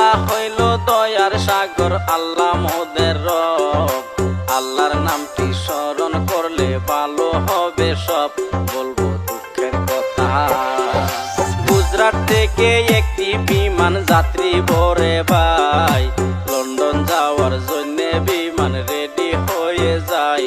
আল্লাহ হইল দয়ার সাগর, আল্লাহ মোদের রব। আল্লাহর নামটি স্মরণ করলে ভালো হবে সব, বলবো দুঃখের কথা। গুজরাট থেকে একটি বিমান যাত্রী ভরে ভাই, লন্ডন যাওয়ার জন্য বিমান রেডি হয়ে যায়